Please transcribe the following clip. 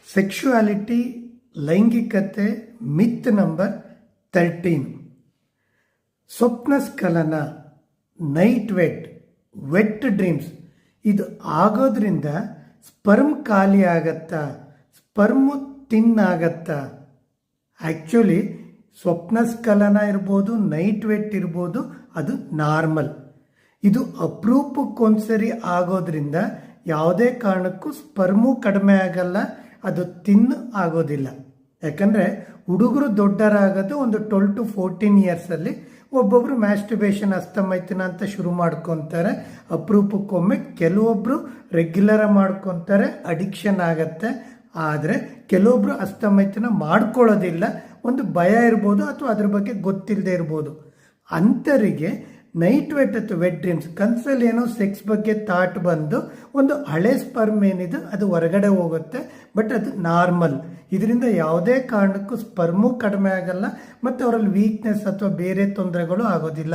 Sexuality ಲೈಂಗಿಕತೆ ಮಿತ್ number 13. ಸ್ವಪ್ನ ಸ್ಖಲನ, night vet dreams ಇದು ಆಗೋದ್ರಿಂದ sperm ಖಾಲಿ ಆಗತ್ತಾ, ಸ್ಪರ್ಮು ತಿನ್ನಾಗತ್ತಾ? ಆ್ಯಕ್ಚುಲಿ ಸ್ವಪ್ನ ಸ್ಖಲನ ಇರ್ಬೋದು, ನೈಟ್ ವೆಟ್ ಇರ್ಬೋದು, ಅದು ನಾರ್ಮಲ್. ಇದು ಅಪರೂಪಕ್ಕೊಂದ್ಸರಿ ಆಗೋದ್ರಿಂದ ಯಾವುದೇ ಕಾರಣಕ್ಕೂ ಸ್ಪರ್ಮು ಕಡಿಮೆ ಆಗಲ್ಲ, ಅದು ತಿನ್ನು ಆಗೋದಿಲ್ಲ. ಯಾಕಂದರೆ ಹುಡುಗರು ದೊಡ್ಡರಾಗೋದು ಒಂದು 12 to 14 ಇಯರ್ಸಲ್ಲಿ. ಒಬ್ಬೊಬ್ಬರು ಮ್ಯಾಸ್ಟರ್ಬೇಷನ್ ಹಸ್ತಮೈಥುನ ಅಂತ ಶುರು ಮಾಡ್ಕೊತಾರೆ ಅಪರೂಪಕ್ಕೊಮ್ಮೆ, ಕೆಲವೊಬ್ಬರು ರೆಗ್ಯುಲರ್ ಮಾಡ್ಕೊತಾರೆ, ಅಡಿಕ್ಷನ್ ಆಗತ್ತೆ. ಆದರೆ ಕೆಲವೊಬ್ಬರು ಹಸ್ತಮೈಥುನ ಮಾಡ್ಕೊಳ್ಳೋದಿಲ್ಲ, ಒಂದು ಭಯ ಇರ್ಬೋದು ಅಥವಾ ಅದ್ರ ಬಗ್ಗೆ ಗೊತ್ತಿಲ್ಲದೆ ಇರ್ಬೋದು. ಅಂಥವರಿಗೆ ನೈಟ್ ವೆಟ್ ಅಥವಾ ವೆಟ್ ಡ್ರೀಮ್ಸ್, ಕನಸಲ್ಲಿ ಏನೋ ಸೆಕ್ಸ್ ಬಗ್ಗೆ ಥಾಟ್ ಬಂದು ಒಂದು ಹಳೆ ಸ್ಪರ್ಮ್ ಏನಿದೆ ಅದು ಹೊರಗಡೆ ಹೋಗುತ್ತೆ, ಬಟ್ ಅದು ನಾರ್ಮಲ್. ಇದರಿಂದ ಯಾವುದೇ ಕಾರಣಕ್ಕೂ ಸ್ಪರ್ಮು ಕಡಿಮೆ ಆಗಲ್ಲ ಮತ್ತು ಅವರಲ್ಲಿ ವೀಕ್ನೆಸ್ ಅಥವಾ ಬೇರೆ ತೊಂದರೆಗಳು ಆಗೋದಿಲ್ಲ.